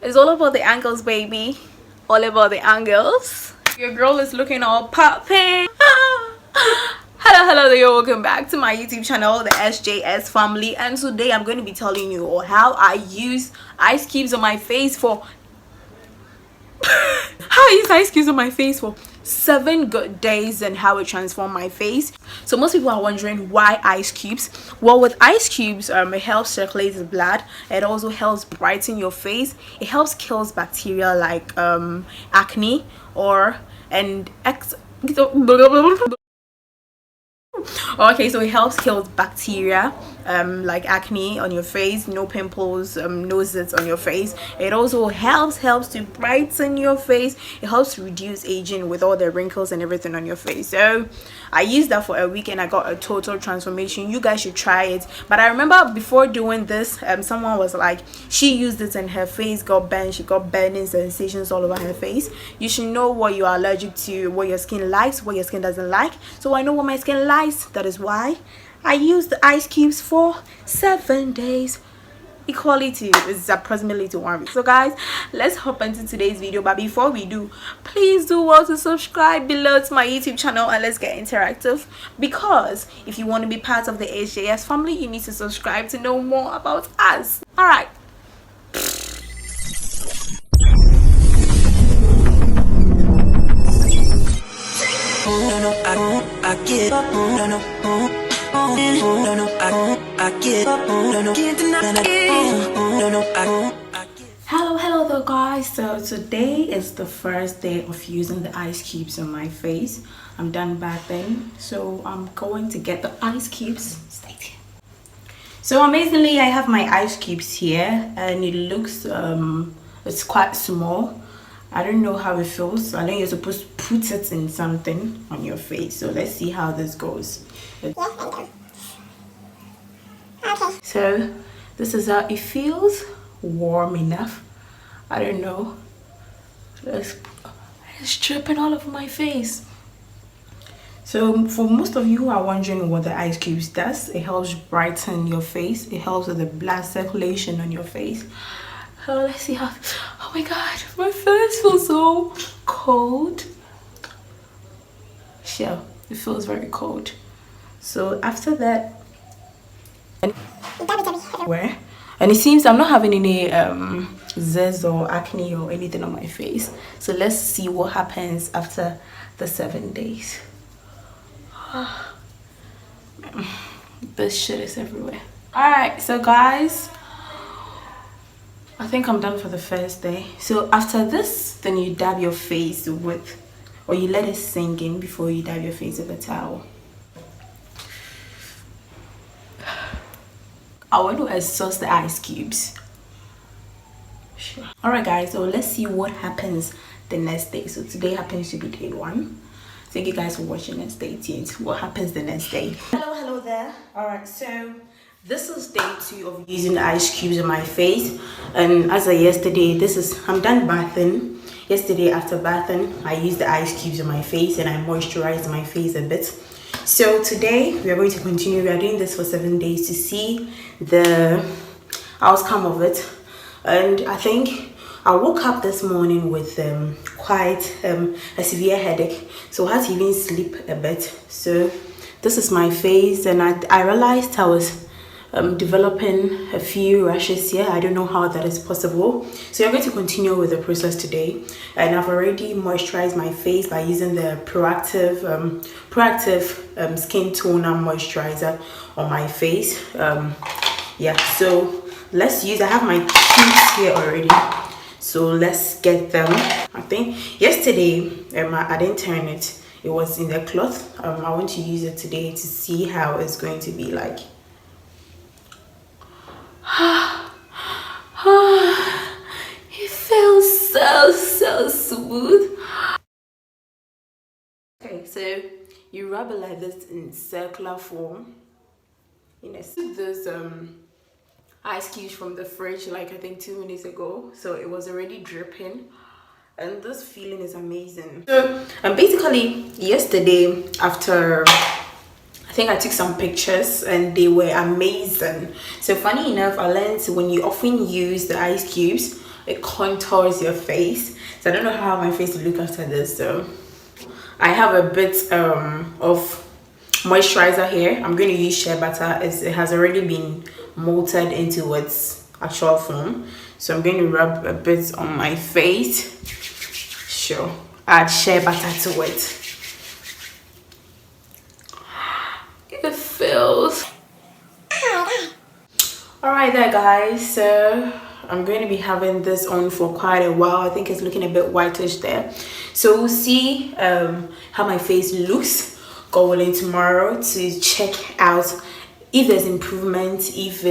It's all about the angles, baby. All about the angles. Your girl is looking all popping. Hello there, welcome back to my YouTube channel, the SJS family, and today I'm going to be telling you how I use ice cubes on my face for 7 good days and how it transformed my face. So most people are wondering why ice cubes. Well, with ice cubes, it helps circulate the blood. It also helps brighten your face. It helps kills bacteria like acne okay, so it helps kill bacteria like acne on your face, no pimples, no zits on your face. It also helps to brighten your face. It helps to reduce aging with all the wrinkles and everything on your face. So I used that for a week and I got a total transformation. You guys should try it. But I remember before doing this, someone was like, she used it and her face got burnt. She got burning sensations all over her face. You should know what you are allergic to, what your skin likes, what your skin doesn't like. So I know what my skin likes. That is why I used the ice cubes for 7 days. Equality is approximately to 1 week. So guys, let's hop into today's video. But before we do, please do well to subscribe below to my YouTube channel and let's get interactive, because if you want to be part of the SJS family, you need to subscribe to know more about us. All right. Hello there guys. So today is the first day of using the ice cubes on my face. I'm done bathing, so I'm going to get the ice cubes. Stay tuned. So amazingly, I have my ice cubes here and it looks it's quite small. I don't know how it feels. I know you're supposed to put it in something on your face, so let's see how this goes. Okay. So this is how it feels. Warm enough. I don't know. It's dripping all over my face. So for most of you who are wondering what the ice cubes does, it helps brighten your face. It helps with the blood circulation on your face. So let's see how. Oh my god, my face feels so cold. Sure, it feels very cold. So after that, and it seems I'm not having any zits or acne or anything on my face. So let's see what happens after the 7 days. This shit is everywhere. All right, so guys, I think I'm done for the first day. So after this, then you dab your face with, or you let it sink in before you dab your face with a towel. I want to exhaust the ice cubes. Sure. Alright guys, so let's see what happens the next day. So today happens to be day 1. Thank you guys for watching and stay tuned. What happens the next day? Hello there. Alright, so this is day 2 of using the ice cubes on my face. And as of yesterday, I'm done bathing. Yesterday after bathing, I used the ice cubes on my face and I moisturized my face a bit. So today we are going to continue. We are doing this for 7 days to see the outcome of it. And I think I woke up this morning with quite a severe headache, so I had to even sleep a bit. So this is my face, and I realized I was developing a few rashes here. I don't know how that is possible. So I'm going to continue with the process today, and I've already moisturized my face by using the proactive skin toner moisturizer on my face. Yeah, so let's use, I have my cubes here already, so let's get them. I think yesterday I didn't turn it, it was in the cloth. I want to use it today to see how it's going to be like. It feels so smooth. Okay, so you rub it like this in circular form. You know, this ice cubes from the fridge like I think 2 minutes ago, so it was already dripping and this feeling is amazing. So basically yesterday, after I think I took some pictures and they were amazing. So funny enough, I learned when you often use the ice cubes, it contours your face. So I don't know how my face will look after this. So I have a bit of moisturizer here. I'm going to use shea butter. It has already been molted into its actual form, so I'm going to rub a bit on my face. Sure, add shea butter to it. It feels all right there, guys. So I'm going to be having this on for quite a while. I think it's looking a bit whitish there, so we'll see how my face looks going in tomorrow to check out if there's improvement, if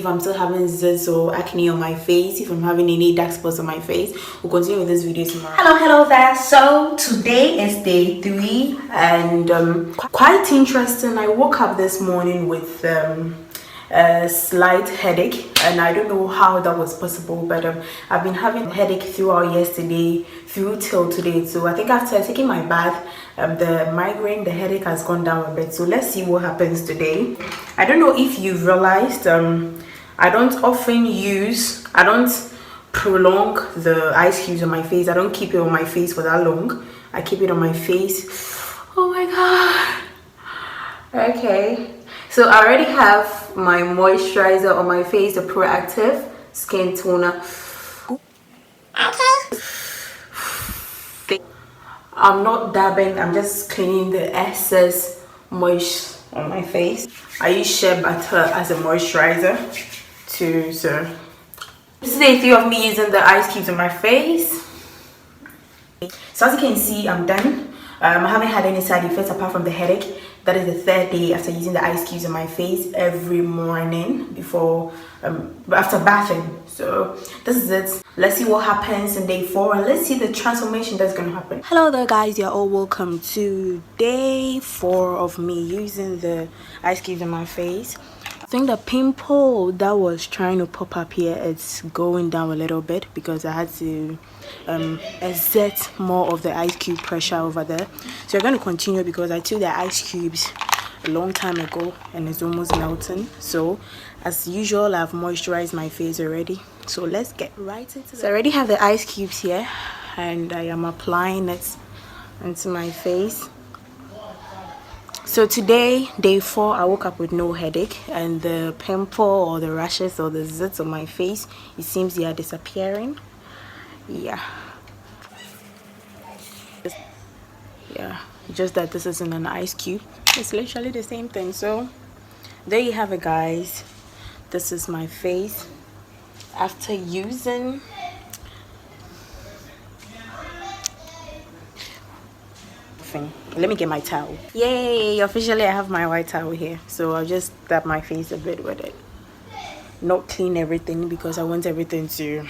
I'm still having zits or acne on my face, if I'm having any dark spots on my face. We'll continue with this video tomorrow. Hello there. So today is day 3 and quite interesting. I woke up this morning with a slight headache, and I don't know how that was possible, but I've been having a headache throughout yesterday through till today. So I think after taking my bath, the headache has gone down a bit. So let's see what happens today. I don't know if you've realized, I don't prolong the ice cubes on my face. I don't keep it on my face for that long. I keep it on my face. Oh my god. Okay, so I already have my moisturizer on my face, the Proactive Skin Toner. I'm not dabbing, I'm just cleaning the excess moist on my face. I use shea butter as a moisturizer too. So this is day 3 of me using the ice cubes on my face. So as you can see, I'm done. I haven't had any side effects apart from the headache. That is the 3rd day after using the ice cubes on my face every morning before after bathing. So this is it. Let's see what happens in day 4 and let's see the transformation that's gonna happen. Hello there, guys. You're all welcome to day 4 of me using the ice cubes on my face. I think the pimple that was trying to pop up here, it's going down a little bit because I had to exert more of the ice cube pressure over there. So we're going to continue because I took the ice cubes a long time ago and it's almost melting. So as usual, I've moisturized my face already, so let's get right into it. So I already have the ice cubes here and I am applying it onto my face. So today, day 4, I woke up with no headache, and the pimple or the rashes or the zits on my face, it seems they are disappearing. Yeah, just that this isn't an ice cube. It's literally the same thing. So there you have it, guys. This is my face after using let me get my towel. Yay, officially I have my white towel here, so I'll just dab my face a bit with it. Not clean everything because I want everything to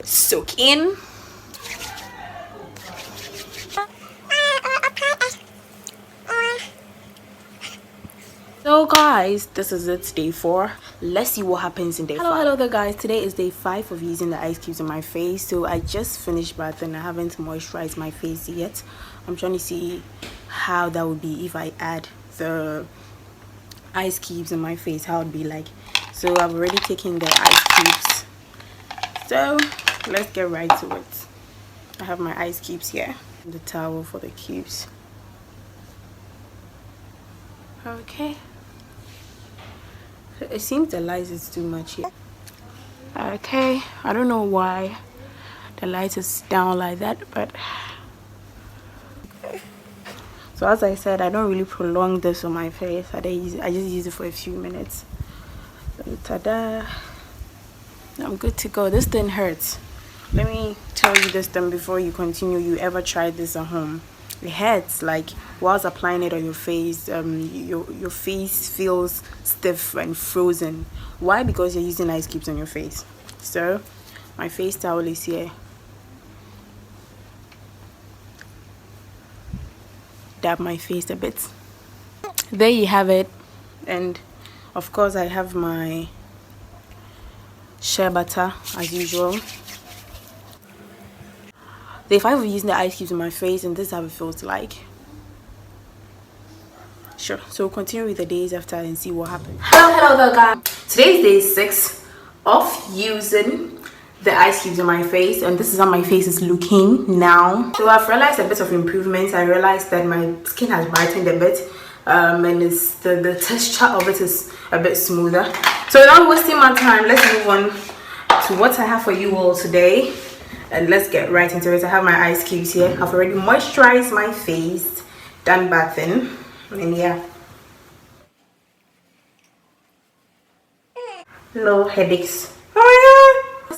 soak in. So guys, this is it, day 4. Let's see what happens in day 5. Hello there, guys. Today is day 5 of using the ice cubes on my face. So I just finished bathing. I haven't moisturized my face yet. I'm trying to see how that would be if I add the ice cubes on my face, how it would be like. So I've already taken the ice cubes, so let's get right to it. I have my ice cubes here, the towel for the cubes. Okay, it seems the light is too much here. Okay, I don't know why the light is down like that, but so as I said, I don't really prolong this on my face. I just use it for a few minutes. And ta-da, I'm good to go. This thing hurts. Let me tell you this thing before you continue. You ever tried this at home? It hurts. Like whilst applying it on your face, your face feels stiff and frozen. Why? Because you're using ice cubes on your face. So my face towel is here. Dab my face a bit. There you have it. And of course I have my shea butter as usual. Day 5 of using the ice cubes on my face, and this is how it feels like. Sure, so we'll continue with the days after and see what happens. Hello there, guys. Today is day 6 of using the ice cubes on my face, and this is how my face is looking now. So I've realized a bit of improvements. I realized that my skin has brightened a bit, and it's the texture of it is a bit smoother. So without wasting my time, let's move on to what I have for you all today, and let's get right into it. I have my ice cubes here. I've already moisturized my face, done bathing, and yeah, no headaches. Oh yeah.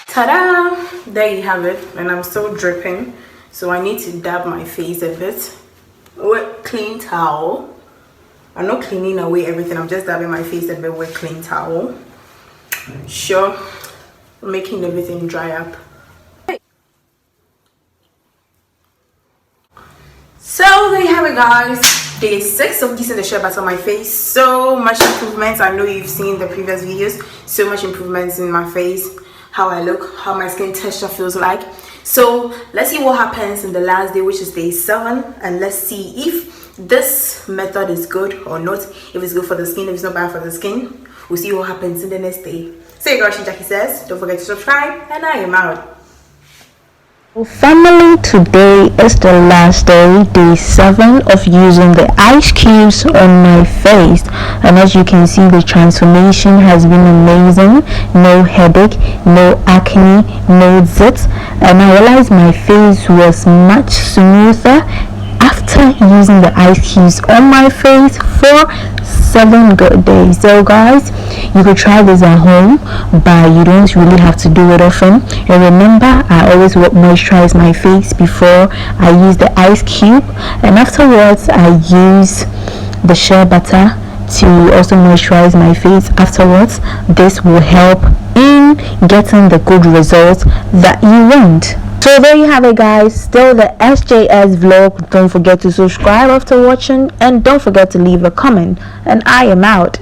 Ta-da! There you have it, and I'm still dripping, so I need to dab my face a bit with clean towel. I'm not cleaning away everything, I'm just dabbing my face a bit with clean towel. Sure, making everything dry up. So there you have it, guys. Day 6 of using the shea butter on my face. So much improvements. I know you've seen the previous videos. So much improvements in my face, how I look, how my skin texture feels like. So let's see what happens in the last day, which is day 7, and let's see if this method is good or not. If it's good for the skin, if it's not bad for the skin. We'll see what happens in the next day. So your girl SHEJACKIE says, don't forget to subscribe, and I am out. Well, family, today is the last day, day 7 of using the ice cubes on my face, and as you can see, the transformation has been amazing. No headache, no acne, no zits, and I realized my face was much smoother after using the ice cubes on my face for 7 good days. So guys, you could try this at home, but you don't really have to do it often. And remember, I always moisturize my face before I use the ice cube, and afterwards I use the shea butter to also moisturize my face afterwards. This will help in getting the good results that you want. So there you have it, guys. Still the SJS vlog. Don't forget to subscribe after watching, and don't forget to leave a comment, and I am out.